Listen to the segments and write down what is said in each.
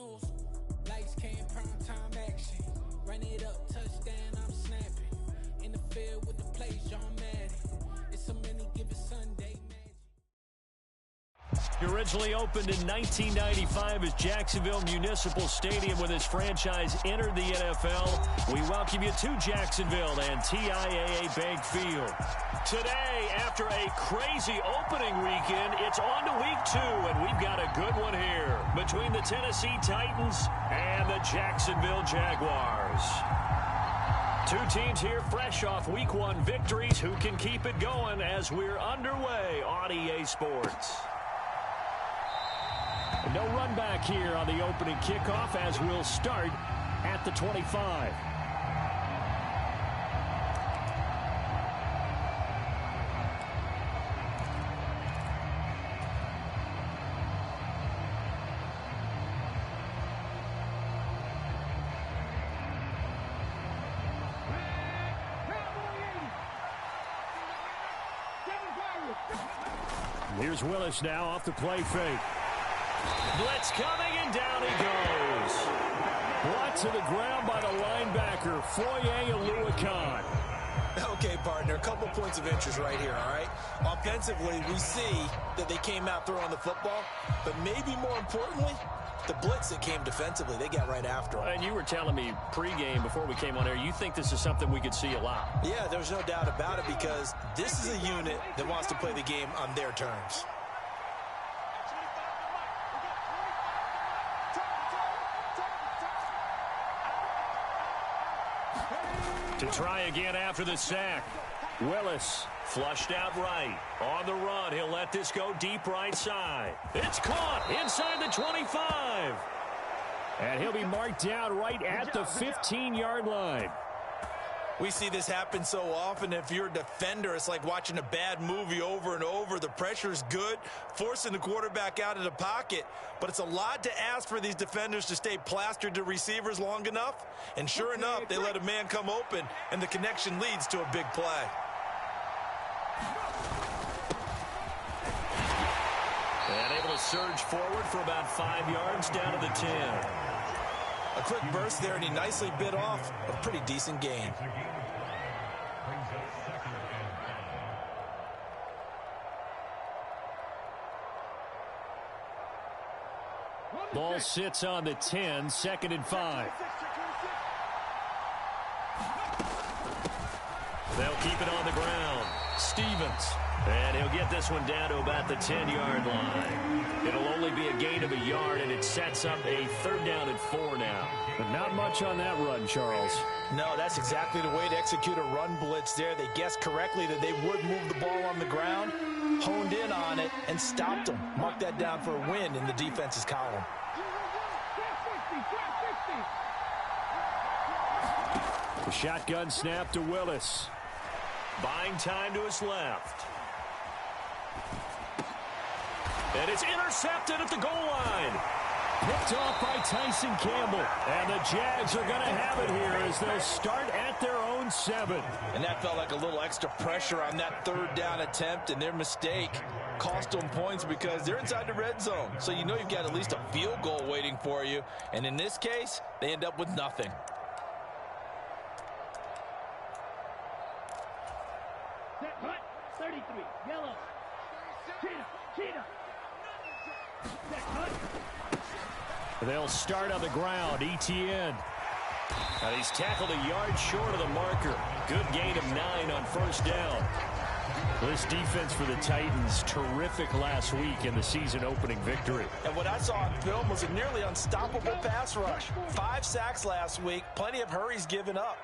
McDonald's. Lights came, prime time action. Run it up, touchdown, I'm snapping. In the field with the plays, John Madden. It's so many, give it Sunday magic. Originally opened in 1995 as Jacksonville Municipal Stadium when this franchise entered the NFL. We welcome you to Jacksonville and TIAA Bank Field. Today, after a crazy opening weekend, it's on to week 2, and we've got a good one here between the Tennessee Titans and the Jacksonville Jaguars. Two teams here fresh off week 1 victories. Who can keep it going as we're underway on EA Sports? No run back here on the opening kickoff as we'll start at the 25. Here's Willis now off the play fake. Blitz coming, and down he goes. Brought to the ground by the linebacker, Foye Oluokun. Okay, partner, a couple points of interest right here, all right? Offensively, we see that they came out throwing the football, but maybe more importantly, the blitz that came defensively, they got right after them. And you were telling me pregame before we came on air, you think this is something we could see a lot. Yeah, there's no doubt about it because this is a unit that wants to play the game on their terms. To try again after the sack. Willis flushed out right. On the run, he'll let this go deep right side. It's caught inside the 25. And he'll be marked down right at the 15-yard line. We see this happen so often. If you're a defender, it's like watching a bad movie over and over. The pressure's good, forcing the quarterback out of the pocket. But it's a lot to ask for these defenders to stay plastered to receivers long enough. And sure enough, they let a man come open, and the connection leads to a big play. And able to surge forward for about 5 yards down to the 10. A quick burst there, and he nicely bit off a pretty decent gain. Ball sits on the 10, 2nd and 5. They'll keep it on the ground. Stevens. And he'll get this one down to about the 10-yard line. It'll only be a gain of a yard, and it sets up a 3rd down and 4 now. But not much on that run, Charles. No, that's exactly the way to execute a run blitz there. They guessed correctly that they would move the ball on the ground, honed in on it, and stopped them. Mark that down for a win in the defense's column. The shotgun snap to Willis. Buying time to his left. And it's intercepted at the goal line. Picked off by Tyson Campbell. And the Jags are going to have it here as they'll start at their own 7. And that felt like a little extra pressure on that 3rd down attempt, and their mistake cost them points because they're inside the red zone. So you know you've got at least a field goal waiting for you. And in this case, they end up with nothing. Set, hut, 33, yellow. Cheetah. Set, hut. They'll start on the ground. Etienne. And he's tackled a yard short of the marker. Good gain of 9 on 1st down. This defense for the Titans, terrific last week in the season-opening victory. And what I saw on film was a nearly unstoppable pass rush. 5 sacks last week, plenty of hurries given up.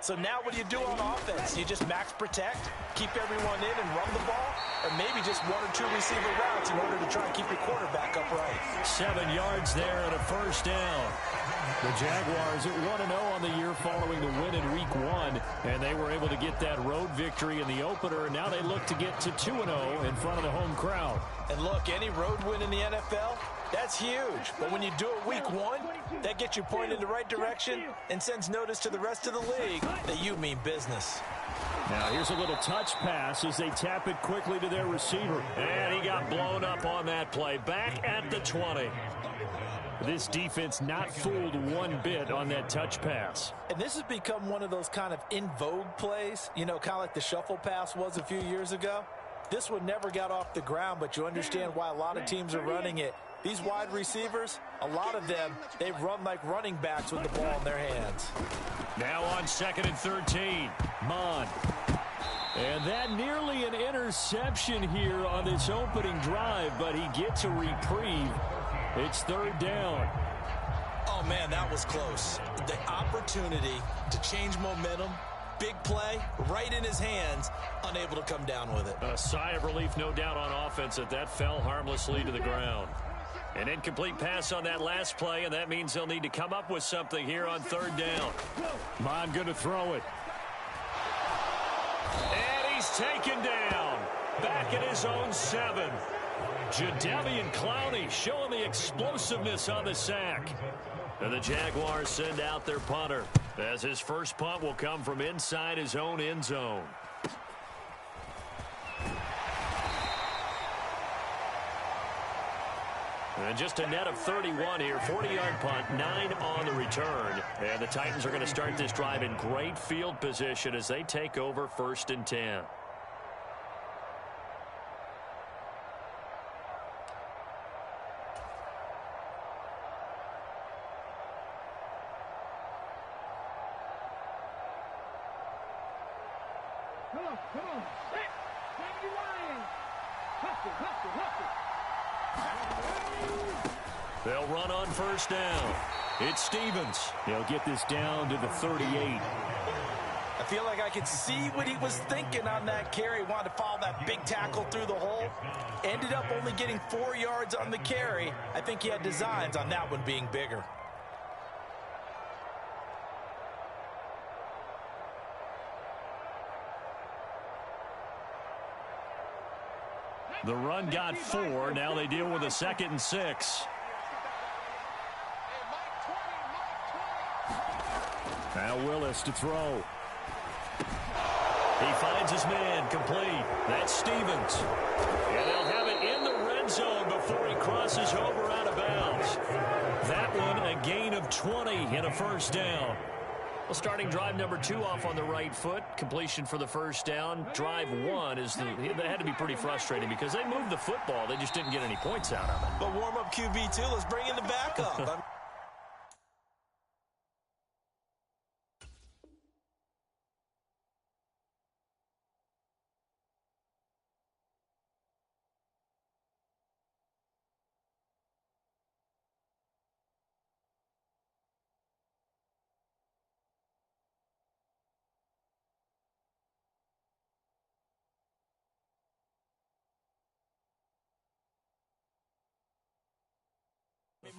So now what do you do on offense? You just max protect, keep everyone in and run the ball, or maybe just 1 or 2 receiver routes in order to try and keep your quarterback upright. 7 yards there and a 1st down. The Jaguars at 1-0 on the year following the win in week 1, and they were able to get that road victory in the opener, and now they look to get to 2-0 in front of the home crowd. And look, any road win in the NFL, That's huge. But when you do it week one, that gets you pointed in the right direction and sends notice to the rest of the league that you mean business. Now here's a little touch pass as they tap it quickly to their receiver. And he got blown up on that play. Back at the 20. This defense not fooled one bit on that touch pass. And this has become one of those kind of in vogue plays, you know, kind of like the shuffle pass was a few years ago. This one never got off the ground, but you understand why a lot of teams are running it. These wide receivers, a lot of them, they run like running backs with the ball in their hands. Now on 2nd and 13, Mon. And that nearly an interception here on this opening drive, but he gets a reprieve. It's 3rd down. Oh, man, that was close. The opportunity to change momentum, big play, right in his hands, unable to come down with it. A sigh of relief, no doubt, on offense that fell harmlessly to the ground. An incomplete pass on that last play, and that means they'll need to come up with something here on 3rd down. Mon going to throw it. And he's taken down. Back at his own 7. Jadeveon Clowney showing the explosiveness on the sack. And the Jaguars send out their punter, as his first punt will come from inside his own end zone. And just a net of 31 here, 40-yard punt, 9 on the return. And the Titans are going to start this drive in great field position as they take over 1st and 10. Come on. Set. Take your line. Hustle. They'll run on 1st down. It's Stevens. He'll get this down to the 38. I feel like I could see what he was thinking on that carry. Wanted to follow that big tackle through the hole. Ended up only getting 4 yards on the carry. I think he had designs on that one being bigger. The run got 4. Now they deal with a 2nd and 6. Now Willis to throw. He finds his man complete. That's Stevens. And they'll have it in the red zone before he crosses over out of bounds. That one a gain of 20 and a 1st down. Well, starting drive number 2 off on the right foot. Completion for the 1st down. Drive 1 that had to be pretty frustrating because they moved the football. They just didn't get any points out of it. But warm-up QB2, let's bring in the backup.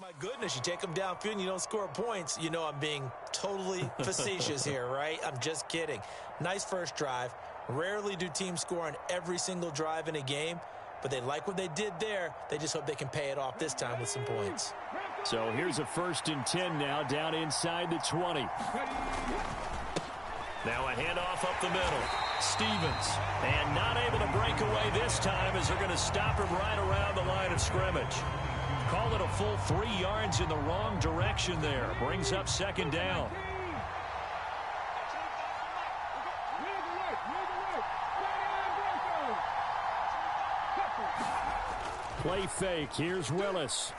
My goodness, you take them downfield and you don't score points. You know I'm being totally facetious here, right? I'm just kidding. Nice first drive. Rarely do teams score on every single drive in a game, but they like what they did there. They just hope they can pay it off this time with some points. So here's a 1st and 10 now down inside the 20. Now a handoff up the middle. Stevens. And not able to break away this time as they're going to stop him right around the line of scrimmage. Call it a full 3 yards in the wrong direction there. Brings up 2nd down. Play fake. Here's Willis.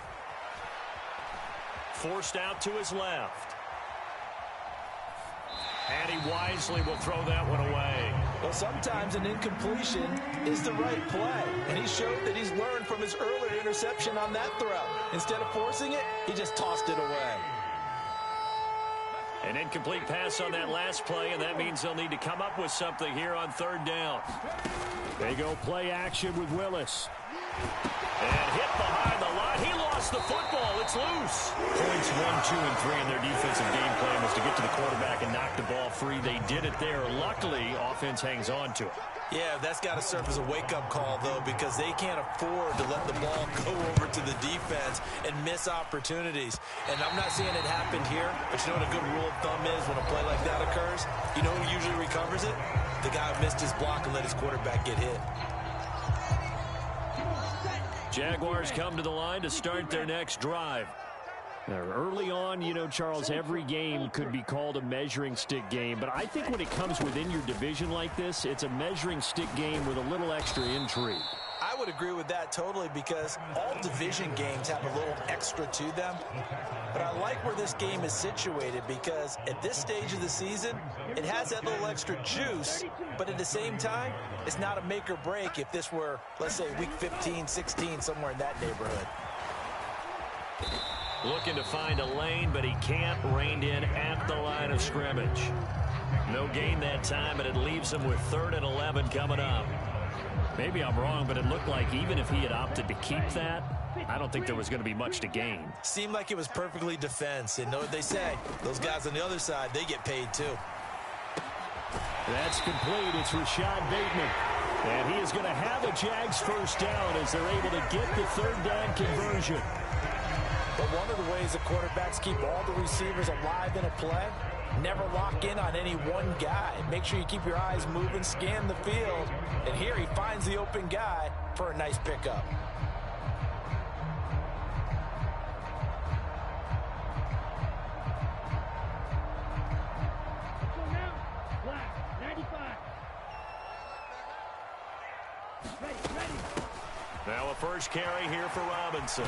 Forced out to his left. And he wisely will throw that one away. Well, sometimes an incompletion is the right play. And he showed that he's learned from his earlier interception on that throw. Instead of forcing it, he just tossed it away. An incomplete pass on that last play, and that means they'll need to come up with something here on 3rd down. They go play action with Willis. And hit behind the line. He lost the football. It's breaks loose. Points 1, 2, and 3 in their defensive game plan was to get to the quarterback and knock the ball free. They did it there. Luckily, offense hangs on to it. Yeah, that's got to serve as a wake-up call, though, because they can't afford to let the ball go over to the defense and miss opportunities. And I'm not seeing it happen here, but you know what a good rule of thumb is when a play like that occurs? You know who usually recovers it? The guy who missed his block and let his quarterback get hit. Jaguars come to the line to start their next drive. Now, early on, you know, Charles, every game could be called a measuring stick game. But I think when it comes within your division like this, it's a measuring stick game with a little extra intrigue. I would agree with that totally because all division games have a little extra to them. But I like where this game is situated because at this stage of the season, it has that little extra juice. But at the same time, it's not a make or break if this were, let's say, week 15, 16, somewhere in that neighborhood. Looking to find a lane, but he can't. Reined in at the line of scrimmage. No gain that time, but it leaves him with 3rd and 11 coming up. Maybe I'm wrong, but it looked like even if he had opted to keep that, I don't think there was going to be much to gain. Seemed like it was perfectly defense. And know what they say? Those guys on the other side, they get paid too. That's complete. It's Rashad Bateman. And he is going to have a Jags first down as they're able to get the 3rd down conversion. But one of the ways the quarterbacks keep all the receivers alive in a play, never lock in on any one guy. Make sure you keep your eyes moving, scan the field. And here he finds the open guy for a nice pickup. So now, black, 95. Ready. Now a first carry here for Robinson.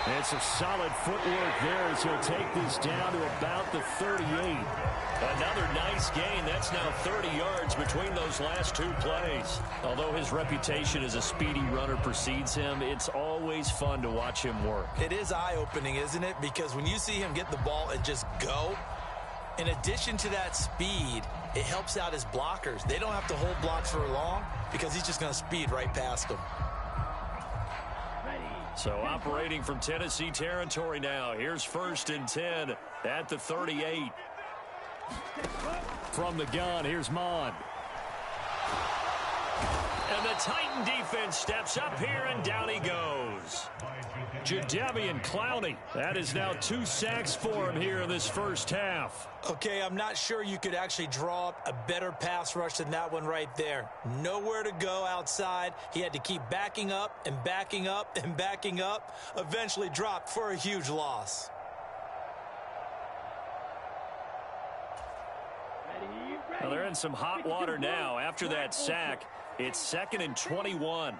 And some solid footwork there as he'll take this down to about the 38. Another nice gain. That's now 30 yards between those last 2 plays. Although his reputation as a speedy runner precedes him, it's always fun to watch him work. It is eye-opening, isn't it? Because when you see him get the ball and just go, in addition to that speed, it helps out his blockers. They don't have to hold blocks for long because he's just going to speed right past them. So operating from Tennessee territory now. Here's 1st and 10 at the 38. From the gun, here's Mond. And the Titan defense steps up here, and down he goes. Jadeveon Clowney. That is now 2 sacks for him here in this first half. Okay, I'm not sure you could actually draw up a better pass rush than that one right there. Nowhere to go outside. He had to keep backing up and backing up and backing up. Eventually dropped for a huge loss. Well, they're in some hot water now. After that sack, it's 2nd and 21.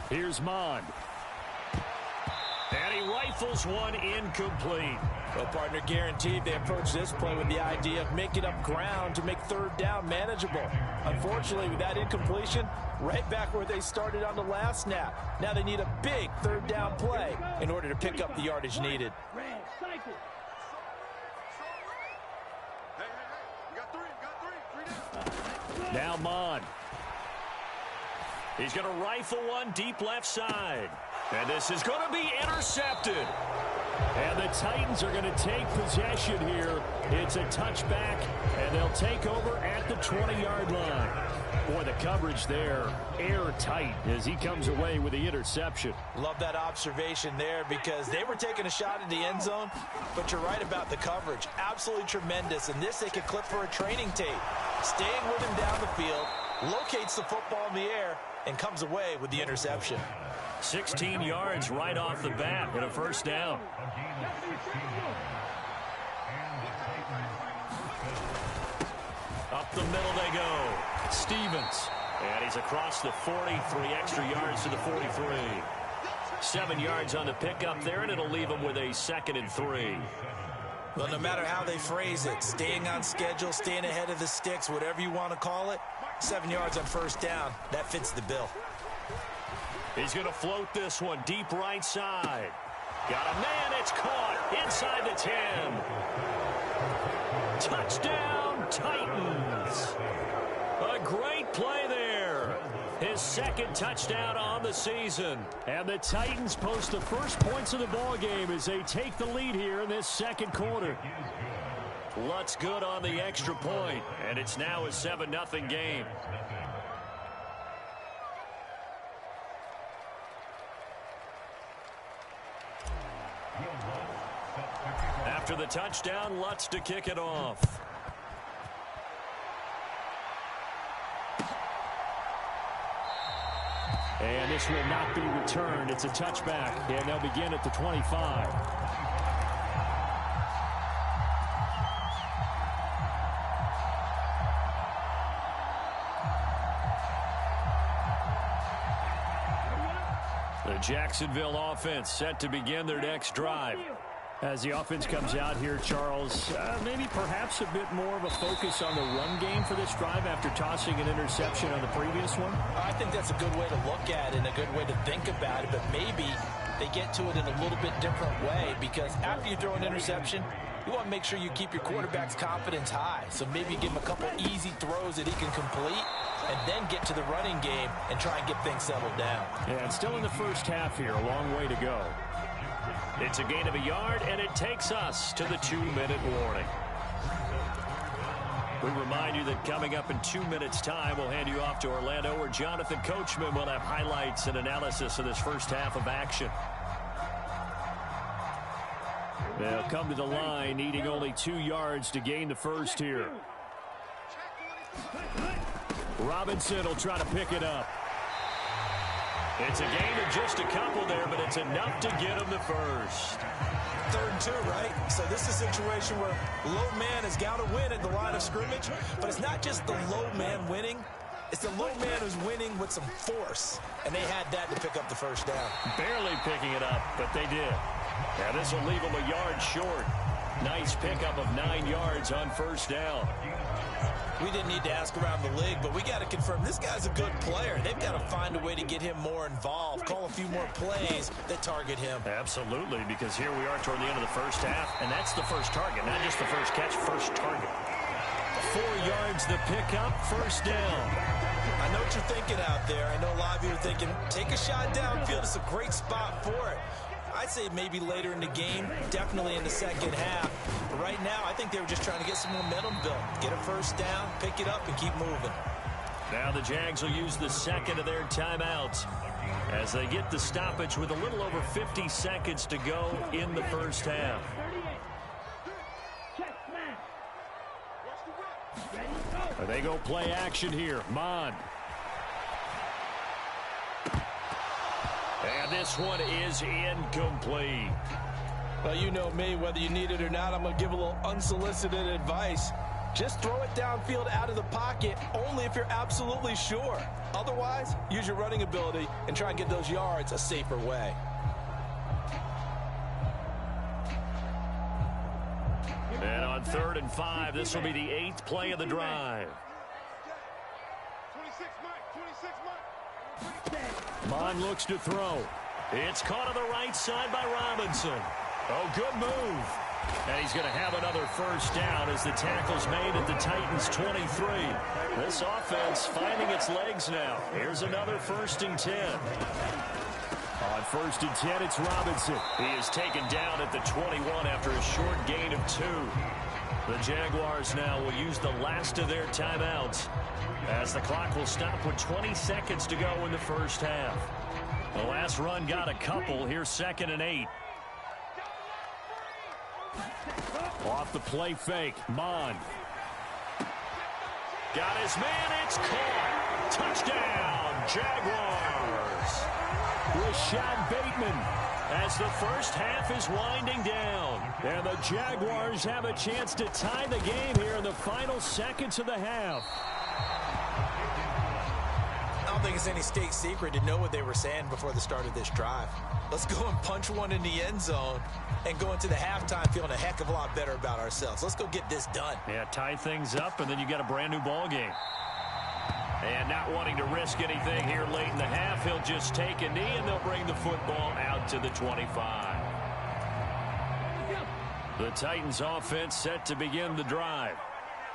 Here's Mond. And he rifles one incomplete. Well, partner, guaranteed they approach this play with the idea of making up ground to make 3rd down manageable. Unfortunately, with that incompletion, right back where they started on the last snap. Now they need a big 3rd down play in order to pick up the yardage needed. Now Mond. He's going to rifle one deep left side. And this is going to be intercepted. And the Titans are going to take possession here. It's a touchback, and they'll take over at the 20-yard line. Boy, the coverage there, airtight as he comes away with the interception. Love that observation there because they were taking a shot at the end zone, but you're right about the coverage. Absolutely tremendous, and this they could clip for a training tape. Staying with him down the field, locates the football in the air, and comes away with the interception. 16 yards right off the bat and a first down. Up the middle they go. Stevens. And he's across the 40, 3 extra yards to the 43. 7 yards on the pickup there, and it'll leave him with a 2nd and 3. Well, no matter how they phrase it, staying on schedule, staying ahead of the sticks, whatever you want to call it, 7 yards on first down, that fits the bill. He's going to float this one deep right side. Got a man, it's caught inside the 10. Touchdown, Titans. A great play there. His second touchdown on the season. And the Titans post the first points of the ball game as they take the lead here in this second quarter. Lutz good on the extra point, and it's now a 7-0 game. After the touchdown, Lutz to kick it off. And this will not be returned. It's a touchback, and they'll begin at the 25. The Jacksonville offense set to begin their next drive. As the offense comes out here, Charles, maybe perhaps a bit more of a focus on the run game for this drive after tossing an interception on the previous one? I think that's a good way to look at it and a good way to think about it, but maybe they get to it in a little bit different way, because after you throw an interception, you want to make sure you keep your quarterback's confidence high. So maybe give him a couple easy throws that he can complete and then get to the running game and try and get things settled down. Yeah, it's still in the first half here. A long way to go. It's a gain of a yard, and it takes us to the 2-minute warning. We remind you that coming up in 2 minutes' time, we'll hand you off to Orlando, where Jonathan Coachman will have highlights and analysis of this first half of action. They'll come to the line, needing only 2 yards to gain the first here. Robinson will try to pick it up. It's a gain of just a couple there, but it's enough to get him the first. 3rd and 2, right? So this is a situation where low man has got to win at the line of scrimmage, but it's not just the low man winning. It's the low man who's winning with some force, and they had that to pick up the first down. Barely picking it up, but they did. Now this will leave them a yard short. Nice pickup of 9 yards on first down. We didn't need to ask around the league, but we got to confirm this guy's a good player. They've got to find a way to get him more involved, call a few more plays that target him. Absolutely, because here we are toward the end of the first half, and that's the first target, not just the first catch, first target. 4 yards the pickup, first down. I know what you're thinking out there. I know a lot of you are thinking, take a shot downfield. It's a great spot for it. I'd say maybe later in the game, definitely in the second half. But right now, I think they were just trying to get some momentum built. Get a first down, pick it up, and keep moving. Now the Jags will use the second of their timeouts as they get the stoppage with a little over 50 seconds to go in the first half. They go play action here. Mon. And this one is incomplete. Well, you know me, whether you need it or not, I'm going to give a little unsolicited advice. Just throw it downfield out of the pocket only if you're absolutely sure. Otherwise, use your running ability and try and get those yards a safer way. And on 3rd and 5, this will be the 8th play of the drive. Mon looks to throw. It's caught on the right side by Robinson. Oh, good move. And he's going to have another first down as the tackle's made at the Titans' 23. This offense finding its legs now. Here's another 1st and 10. On 1st and 10, it's Robinson. He is taken down at the 21 after a short gain of 2. The Jaguars now will use the last of their timeouts as the clock will stop with 20 seconds to go in the first half. The last run got a couple. Here's 2nd and 8. Off the play fake. Mon. Got his man. It's caught. Touchdown, Jaguars. Rashad Bateman as the first half is winding down. And the Jaguars have a chance to tie the game here in the final seconds of the half. I don't think it's any state secret to know what they were saying before the start of this drive. Let's go and punch one in the end zone and go into the halftime feeling a heck of a lot better about ourselves. Let's go get this done. Yeah, tie things up, and then you got a brand new ball game. And not wanting to risk anything here late in the half, he'll just take a knee, and they'll bring the football out to the 25. The Titans offense set to begin the drive.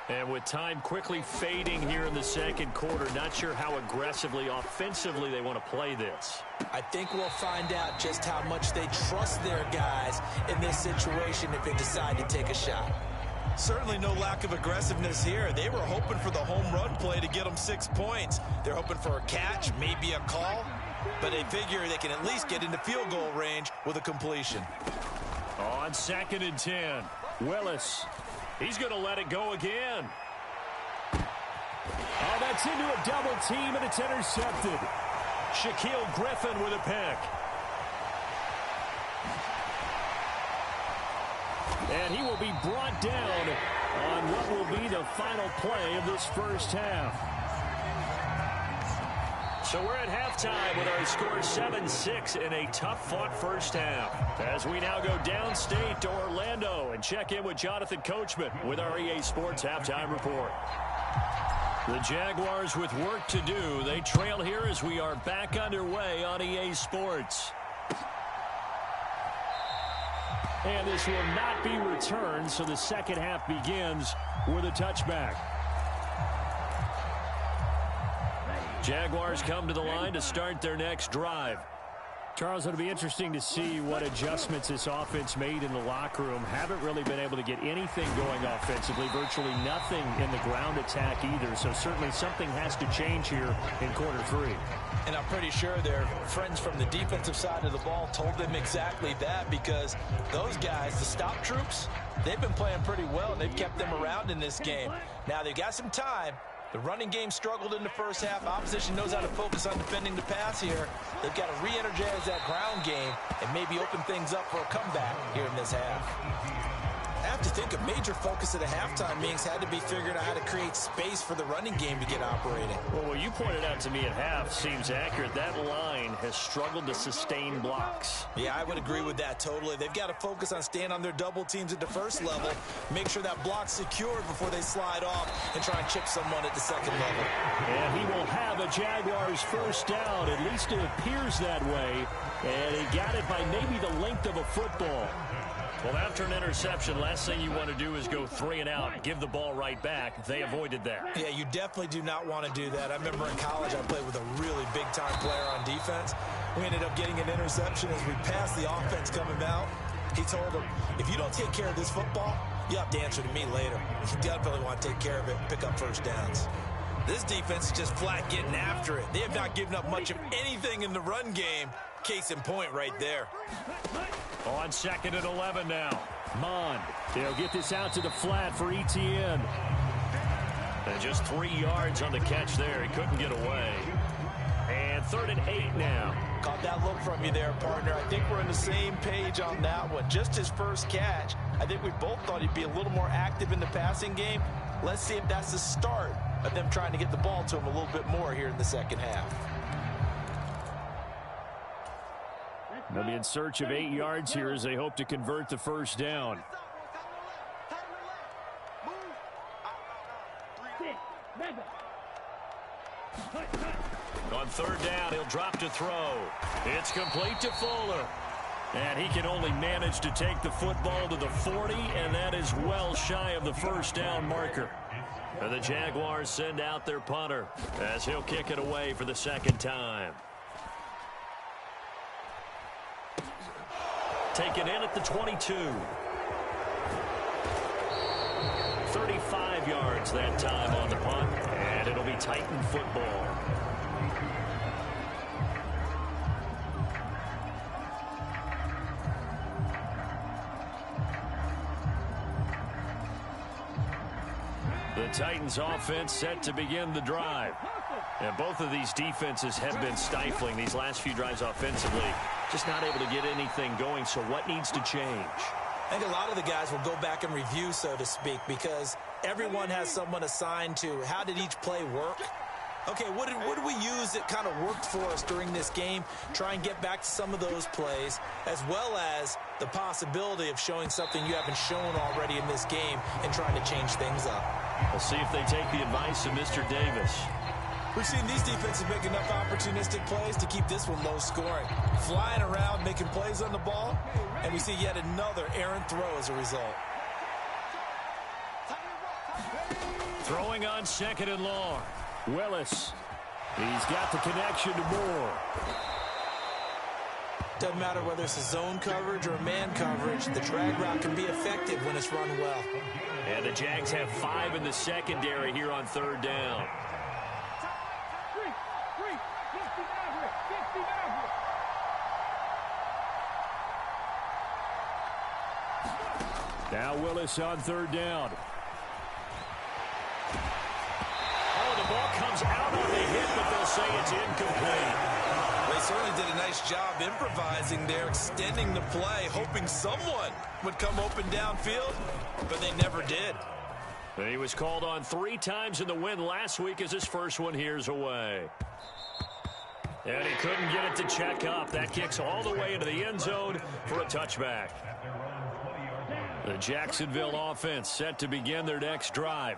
And with time quickly fading here in the second quarter, not sure how aggressively, offensively they want to play this. I think we'll find out just how much they trust their guys in this situation if they decide to take a shot. Certainly no lack of aggressiveness here. They were hoping for the home run play to get them 6 points. They're hoping for a catch, maybe a call, but they figure they can at least get into field goal range with a completion. On 2nd and 10, Willis. He's going to let it go again. Oh, that's into a double team, and it's intercepted. Shaquille Griffin with a pick. And he will be brought down on what will be the final play of this first half. So we're at halftime with our score 7-6 in a tough-fought first half. As we now go downstate to Orlando and check in with Jonathan Coachman with our EA Sports Halftime Report. The Jaguars with work to do. They trail here as we are back underway on EA Sports. And this will not be returned, so the second half begins with a touchback. Jaguars come to the line to start their next drive. Charles, it'll be interesting to see what adjustments this offense made in the locker room. Haven't really been able to get anything going offensively, virtually nothing in the ground attack either. So certainly something has to change here in quarter 3. And I'm pretty sure their friends from the defensive side of the ball told them exactly that, because those guys, the stop troops, they've been playing pretty well. They've kept them around in this game. Now they've got some time. The running game struggled in the first half. Opposition knows how to focus on defending the pass here. They've got to re-energize that ground game and maybe open things up for a comeback here in this half. I have to think a major focus at a halftime meetings had to be figuring out how to create space for the running game to get operating. Well, what you pointed out to me at half seems accurate. That line has struggled to sustain blocks. Yeah, I would agree with that totally. They've got to focus on staying on their double teams at the first level, make sure that block's secured before they slide off and try and chip someone at the second level. And he will have a Jaguars first down. At least it appears that way. And he got it by maybe the length of a football. Well, after an interception, last thing you want to do is go 3 and out, give the ball right back. They avoided that. Yeah, you definitely do not want to do that. I remember in college I played with a really big-time player on defense. We ended up getting an interception as we passed the offense coming out. He told him, if you don't take care of this football, you have to answer to me later. You definitely want to take care of it and pick up first downs. This defense is just flat getting after it. They have not given up much of anything in the run game. Case in point right there. On 2nd and 11 now. Mond. They'll get this out to the flat for Etienne. And just 3 yards on the catch there. He couldn't get away. And 3rd and 8 now. Caught that look from you there, partner. I think we're on the same page on that one. Just his first catch. I think we both thought he'd be a little more active in the passing game. Let's see if that's the start of them trying to get the ball to him a little bit more here in the second half. They'll be in search of 8 yards here as they hope to convert the first down. On 3rd down, he'll drop to throw. It's complete to Fuller. And he can only manage to take the football to the 40, and that is well shy of the first down marker. And the Jaguars send out their punter as he'll kick it away for the second time. Taken in at the 22. 35 yards that time on the punt, and it'll be Titan football. The Titans offense set to begin the drive. And both of these defenses have been stifling these last few drives offensively. Just not able to get anything going, so what needs to change? I think a lot of the guys will go back and review, so to speak, because everyone has someone assigned to how did each play work. Okay, what did we use that kind of worked for us during this game? Try and get back to some of those plays, as well as the possibility of showing something you haven't shown already in this game and trying to change things up. We'll see if they take the advice of Mr. Davis. We've seen these defenses make enough opportunistic plays to keep this one low scoring. Flying around, making plays on the ball, and we see yet another errant throw as a result. Throwing on 2nd and long. Willis. He's got the connection to Moore. Doesn't matter whether it's a zone coverage or man coverage, the drag route can be effective when it's run well. And the Jags have 5 in the secondary here on 3rd down. Now Willis on 3rd down. Oh, the ball comes out on the hit, but they'll say it's incomplete. They certainly did a nice job improvising there, extending the play, hoping someone would come open downfield, but they never did. He was called on 3 times in the win last week as his first one here's away. And he couldn't get it to check up. That kicks all the way into the end zone for a touchback. The Jacksonville offense set to begin their next drive.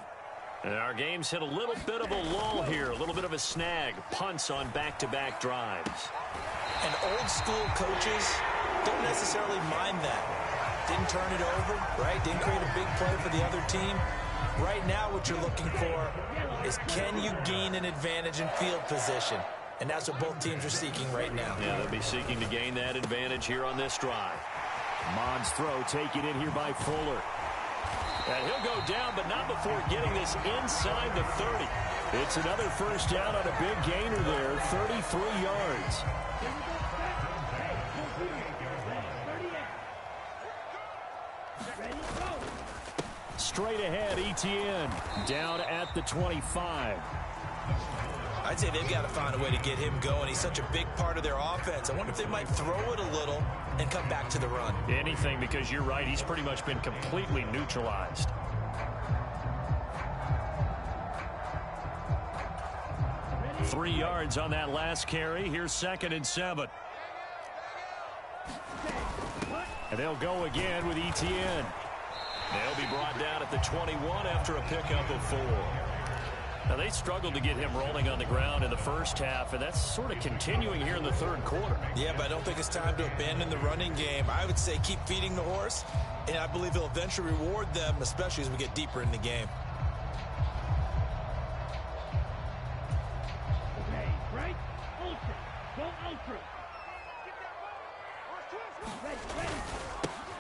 And our game's hit a little bit of a lull here, a little bit of a snag. Punts on back-to-back drives. And old school coaches don't necessarily mind that. Didn't turn it over, right? Didn't create a big play for the other team. Right now what you're looking for is, can you gain an advantage in field position? And that's what both teams are seeking right now. Yeah, they'll be seeking to gain that advantage here on this drive. Mond's throw taken in here by Fuller. And he'll go down, but not before getting this inside the 30. It's another first down on a big gainer there, 33 yards. Straight ahead, Etienne down at the 25. I'd say they've got to find a way to get him going. He's such a big part of their offense. I wonder if they might throw it a little and come back to the run. Anything, because you're right. He's pretty much been completely neutralized. Three yards on that last carry. Here's 2nd and 7. And they'll go again with Etienne. They'll be brought down at the 21 after a pickup of 4. Now, they struggled to get him rolling on the ground in the first half, and that's sort of continuing here in the 3rd quarter. Yeah, but I don't think it's time to abandon the running game. I would say keep feeding the horse, and I believe he'll eventually reward them, especially as we get deeper in the game. Okay, right? Ultra. Go ultra. Ready.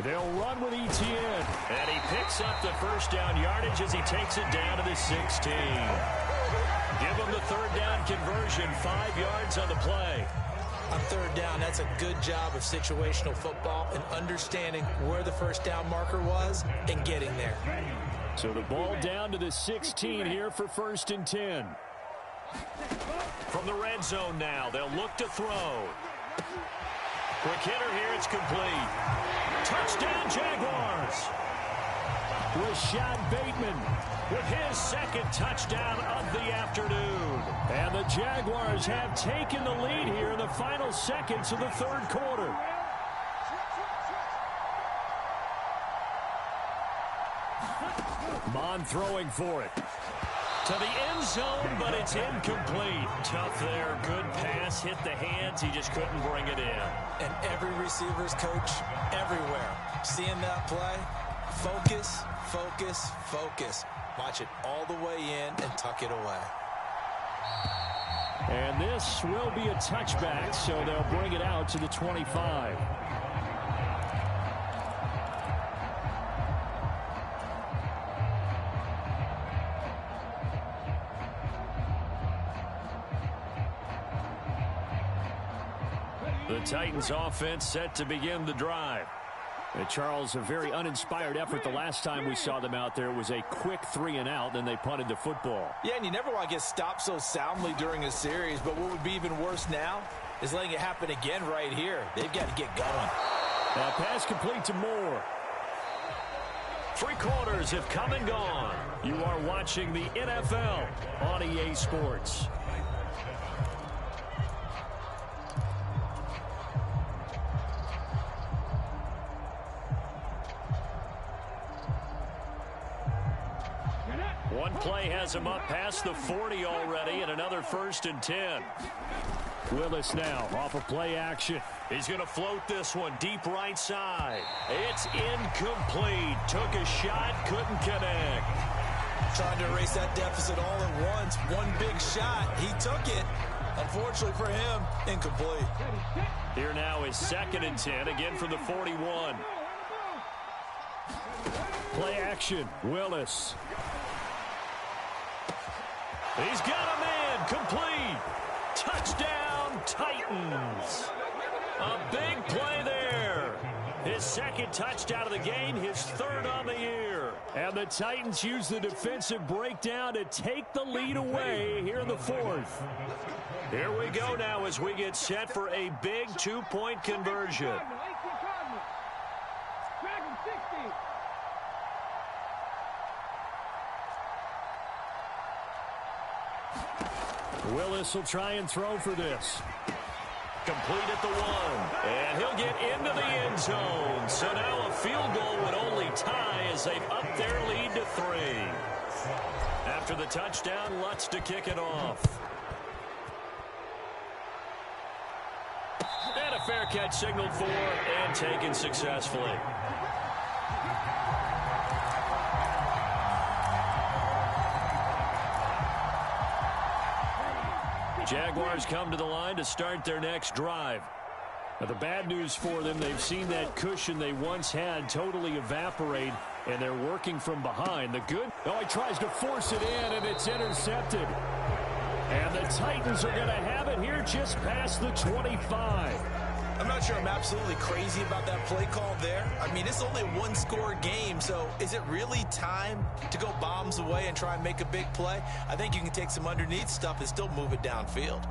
They'll run with Etienne. And he picks up the first down yardage as he takes it down to the 16. Give him the 3rd down conversion, 5 yards on the play. On 3rd down, that's a good job of situational football and understanding where the first down marker was and getting there. So the ball down to the 16 here for 1st and 10. From the red zone now, they'll look to throw. Quick hitter here, it's complete. Touchdown, Jaguars. Rashad Bateman with his 2nd touchdown of the afternoon. And the Jaguars have taken the lead here in the final seconds of the 3rd quarter. Mond throwing for it. To the end zone, but it's incomplete. Tough there. Good pass. Hit the hands. He just couldn't bring it in. And every receiver's coach everywhere. Seeing that play, focus, focus, focus. Watch it all the way in and tuck it away. And this will be a touchback, so they'll bring it out to the 25. The Titans offense set to begin the drive. Charles, a very uninspired effort the last time we saw them out there. It was a quick 3 and out, then they punted the football. Yeah, and you never want to get stopped so soundly during a series, but what would be even worse now is letting it happen again right here. They've got to get going. Now pass complete to Moore. 3 quarters have come and gone. You are watching the NFL on EA Sports. One play has him up past the 40 already, and another 1st and 10. Willis now off of play action. He's going to float this one deep right side. It's incomplete. Took a shot, couldn't connect. trying to erase that deficit all at once. One big shot. He took it. Unfortunately for him, incomplete. Here now is 2nd and 10, again from the 41. Play action, Willis. He's got a man, complete. Touchdown, Titans. A big play there. His 2nd touchdown of the game, his 3rd on the year. And the Titans use the defensive breakdown to take the lead away here in the 4th. Here we go now as we get set for a big 2-point conversion. Willis will try and throw for this. Complete at the 1. And he'll get into the end zone. So now a field goal would only tie as they've upped their lead to 3. After the touchdown, Lutz to kick it off. And a fair catch signaled for and taken successfully. Jaguars come to the line to start their next drive. Now, the bad news for them, they've seen that cushion they once had totally evaporate, and they're working from behind. The good, oh, he tries to force it in, and it's intercepted. And the Titans are going to have it here just past the 25. I'm not sure I'm absolutely crazy about that play call there. I mean, it's only a one-score game, so is it really time to go bombs away and try and make a big play? I think you can take some underneath stuff and still move it downfield.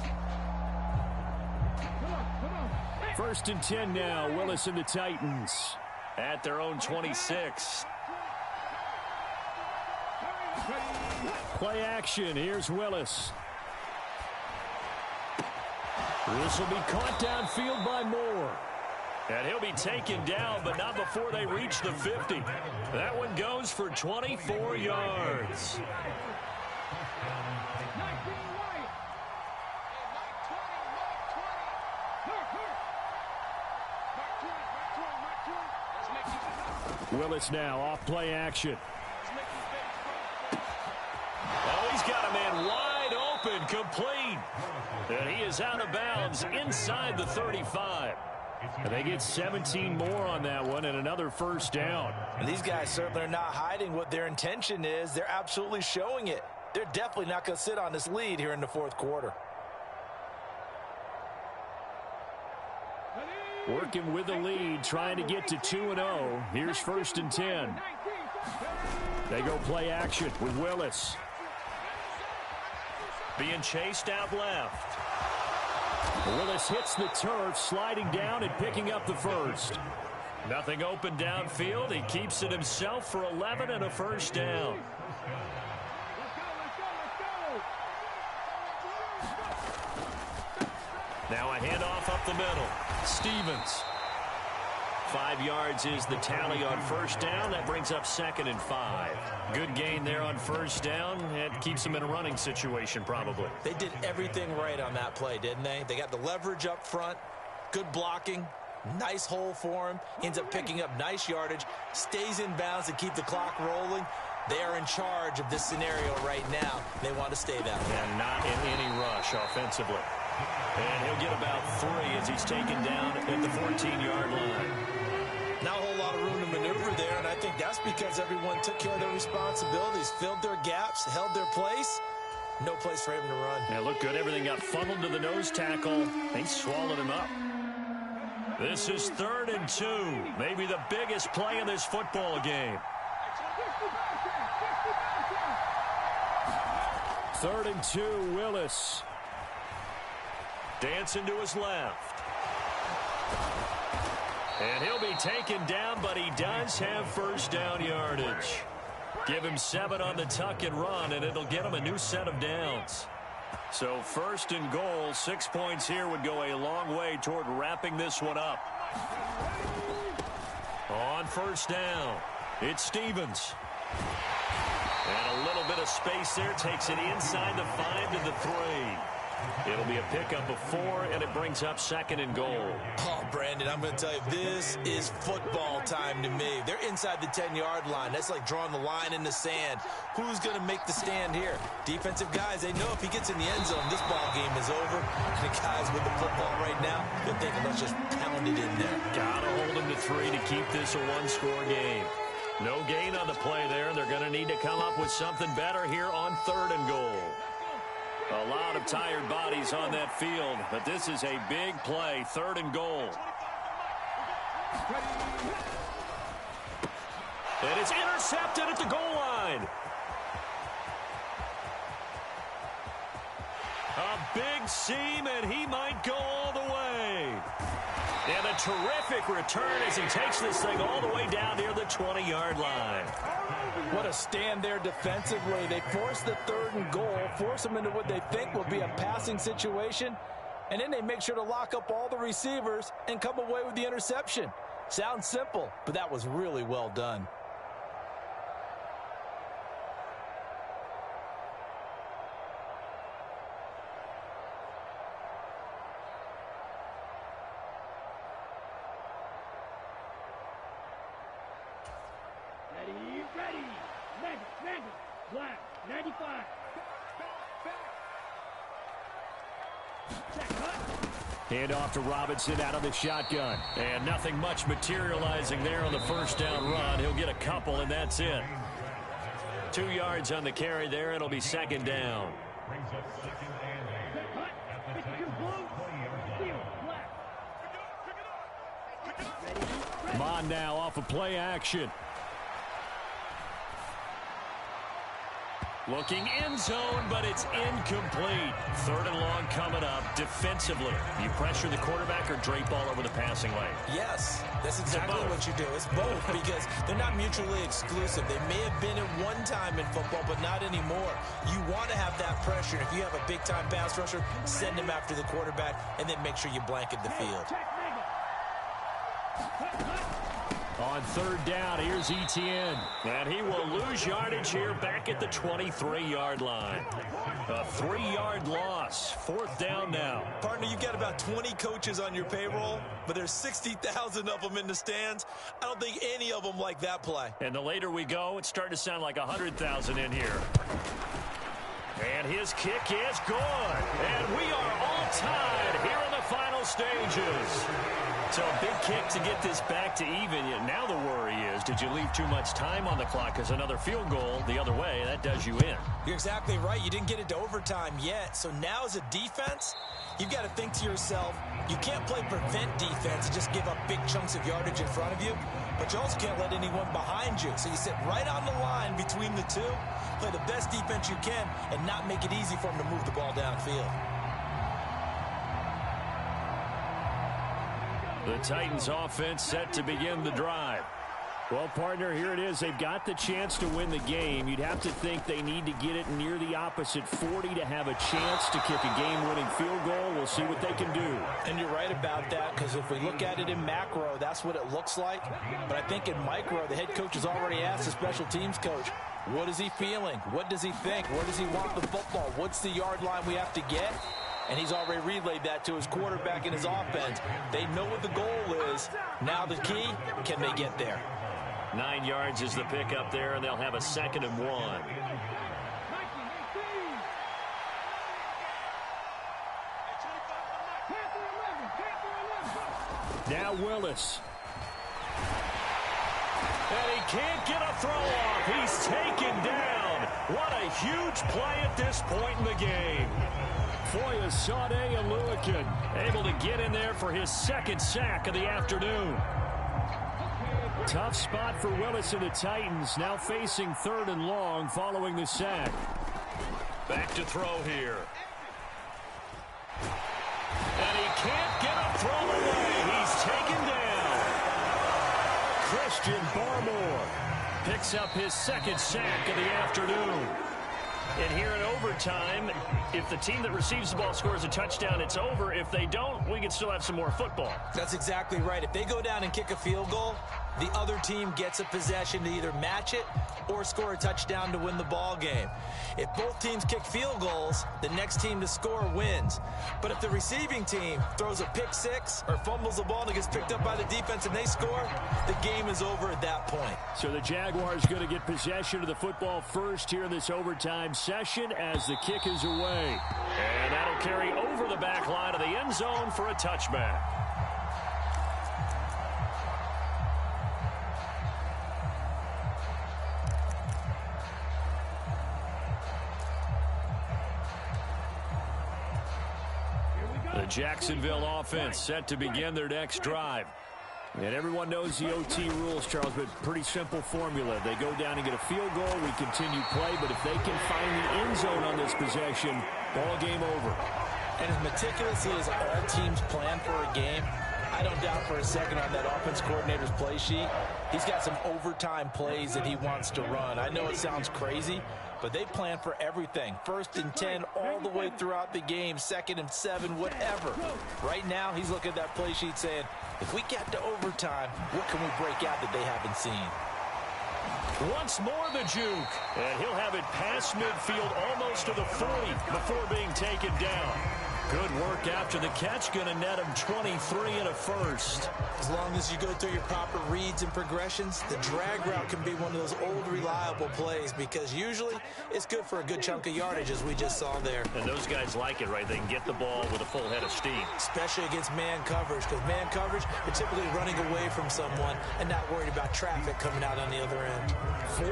1st and 10 now, Willis and the Titans at their own 26. Play action, here's Willis. This will be caught downfield by Moore. And he'll be taken down, but not before they reach the 50. That one goes for 24 yards. Willis now off play action. Oh, he's got a man wide open, complete. And he is out of bounds inside the 35. And they get 17 more on that one and another 1st down. And these guys certainly are not hiding what their intention is. They're absolutely showing it. They're definitely not going to sit on this lead here in the 4th quarter. Working with the lead, trying to get to 2-0. Here's 1st and 10. They go play action with Willis. Being chased out left. Willis hits the turf, sliding down and picking up the 1st. Nothing open downfield. He keeps it himself for 11 and a 1st down. Now a handoff up the middle. Stevens. 5 yards is the tally on 1st down. That brings up 2nd and 5. Good gain there on 1st down. It keeps them in a running situation probably. They did everything right on that play, didn't they? They got the leverage up front. Good blocking. Nice hole for him. Ends up picking up nice yardage. Stays in bounds to keep the clock rolling. They are in charge of this scenario right now. They want to stay that way. And not in any rush offensively. And he'll get about 3 as he's taken down at the 14-yard line. Not a whole lot of room to maneuver there, and I think that's because everyone took care of their responsibilities, filled their gaps, held their place. No place for him to run. Yeah, looked good. Everything got funneled to the nose tackle. They swallowed him up. This is 3rd and 2. Maybe the biggest play in this football game. 3rd and 2, Willis. Dancing to his left. And he'll be taken down, but he does have 1st down yardage. Give him 7 on the tuck and run, and it'll get him a new set of downs. So 1st and goal, 6 points here would go a long way toward wrapping this one up. On 1st down, it's Stevens. And a little bit of space there, takes it inside the 5 to the 3. It'll be a pickup of 4, and it brings up 2nd and goal. Oh, Brandon, I'm going to tell you, this is football time to me. They're inside the 10-yard line. That's like drawing the line in the sand. Who's going to make the stand here? Defensive guys, they know if he gets in the end zone, this ball game is over. And the guys with the football right now, they're thinking, let's just pound it in there. Gotta hold him to 3 to keep this a one-score game. No gain on the play there. They're going to need to come up with something better here on 3rd and goal. A lot of tired bodies on that field, but this is a big play, 3rd and goal. And it's intercepted at the goal line. A big seam, and he might go all the way. And a terrific return as he takes this thing all the way down near the 20-yard line. What a stand there defensively. They force the 3rd and goal, force them into what they think will be a passing situation, and then they make sure to lock up all the receivers and come away with the interception. Sounds simple, but that was really well done. Ready. Mega. Black. 95. Hand off to Robinson out of the shotgun. And nothing much materializing there on the first down run. He'll get a couple, and that's it. 2 yards on the carry there. It'll be 2nd down. Mon now off of play action. Looking end zone, but it's incomplete. 3rd and long coming up defensively. You pressure the quarterback or drape all over the passing lane? Yes, that's exactly what you do. It's both because they're not mutually exclusive. They may have been at one time in football, but not anymore. You want to have that pressure. If you have a big-time pass rusher, send him after the quarterback, and then make sure you blanket the field. On 3rd down, here's Etienne. And he will lose yardage here back at the 23-yard line. A 3-yard loss. 4th down now. Partner, you've got about 20 coaches on your payroll, but there's 60,000 of them in the stands. I don't think any of them like that play. And the later we go, it's starting to sound like 100,000 in here. And his kick is good. And we are all tied here in the final stages. So a big kick to get this back to even. Now the worry is, did you leave too much time on the clock? Because another field goal the other way, that does you in. You're exactly right. You didn't get it to overtime yet. So now as a defense, you've got to think to yourself, you can't play prevent defense and just give up big chunks of yardage in front of you. But you also can't let anyone behind you. So you sit right on the line between the two, play the best defense you can, and not make it easy for them to move the ball downfield. The Titans offense set to begin the drive. Well, partner, here it is. They've got the chance to win the game. You'd have to think they need to get it near the opposite 40 to have a chance to kick a game-winning field goal. We'll see what they can do. And you're right about that, because if we look at it in macro, that's what it looks like. But I think in micro, the head coach has already asked the special teams coach, what is he feeling? What does he think? Where does he want the football? What's the yard line we have to get? And he's already relayed that to his quarterback and his offense. They know what the goal is. Now the key, can they get there? 9 yards is the pickup there, and they'll have a 2nd and 1. Now Willis. And he can't get a throw off. He's taken down. What a huge play at this point in the game. Foya Sade Aluakin able to get in there for his 2nd sack of the afternoon. Tough spot for Willis and the Titans, now facing 3rd and long following the sack. Back to throw here. And he can't get a throw away. He's taken down. Christian Barmore picks up his 2nd sack of the afternoon. And here in overtime, if the team that receives the ball scores a touchdown, it's over. If they don't, we can still have some more football. That's exactly right. If they go down and kick a field goal, the other team gets a possession to either match it or score a touchdown to win the ball game. If both teams kick field goals, the next team to score wins. But if the receiving team throws a pick six or fumbles the ball and it gets picked up by the defense and they score, the game is over at that point. So the Jaguars going to get possession of the football first here in this overtime session as the kick is away. And that'll carry over the back line of the end zone for a touchback. The Jacksonville offense set to begin their next drive. And everyone knows the OT rules, Charles, but pretty simple formula. They go down and get a field goal, we continue play, but if they can find the end zone on this possession, ball game over. And as meticulously as all teams plan for a game, I don't doubt for a second on that offense coordinator's play sheet, he's got some overtime plays that he wants to run. I know it sounds crazy, but they plan for everything. 1st and 10 all the way throughout the game, 2nd and 7, whatever. Right now, he's looking at that play sheet saying, if we get to overtime, what can we break out that they haven't seen? Once more the juke, and he'll have it past midfield almost to the 40 before being taken down. Good work after the catch, going to net him 23 and a first. As long as you go through your proper reads and progressions, the drag route can be one of those old reliable plays because usually it's good for a good chunk of yardage as we just saw there. And those guys like it, right? They can get the ball with a full head of steam. Especially against man coverage, because man coverage, you're typically running away from someone and not worried about traffic coming out on the other end.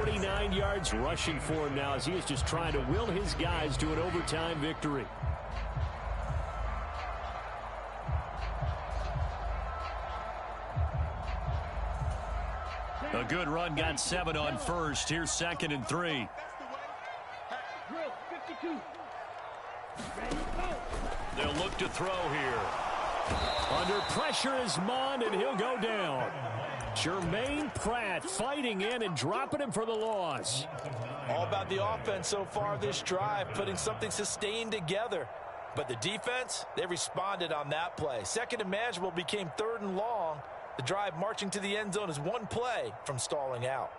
49 yards rushing for him now as he is just trying to will his guys to an overtime victory. A good run, got 7 on first. Here's 2nd and 3. Drill 52. Ready, go. They'll look to throw here. Under pressure is Mond, and he'll go down. Jermaine Pratt fighting in and dropping him for the loss. All about the offense so far this drive, putting something sustained together. But the defense, they responded on that play. 2nd and manageable became 3rd and long. The drive marching to the end zone is one play from stalling out.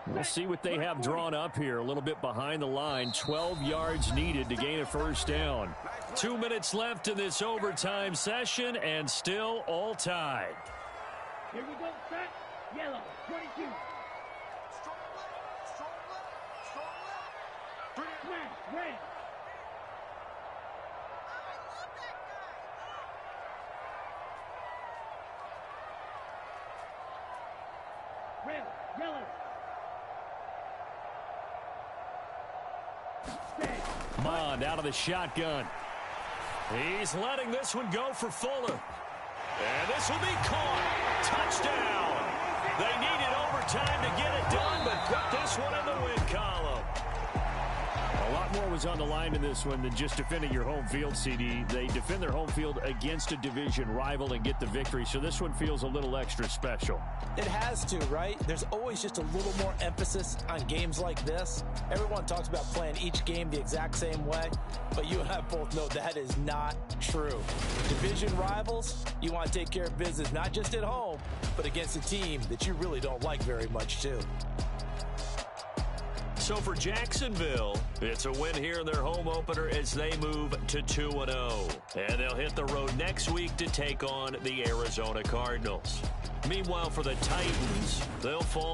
We'll see what they have drawn up here. A little bit behind the line. 12 yards needed to gain a first down. 2 minutes left in this overtime session, and still all tied. Here we go, set. Yellow, 22. Smash, red. Red, yellow. Mond out of the shotgun. He's letting this one go for Fuller. And this will be caught. Touchdown. They needed overtime to get it done, but put this one in the win column. A lot more was on the line in this one than just defending your home field, CD. They defend their home field against a division rival and get the victory, so this one feels a little extra special. It has to, right? There's always just a little more emphasis on games like this. Everyone talks about playing each game the exact same way, but you and I both know that is not true. Division rivals, you want to take care of business not just at home, but against a team that you really don't like very much, too. So for Jacksonville, it's a win here in their home opener as they move to 2-0. And they'll hit the road next week to take on the Arizona Cardinals. Meanwhile, for the Titans, they'll fall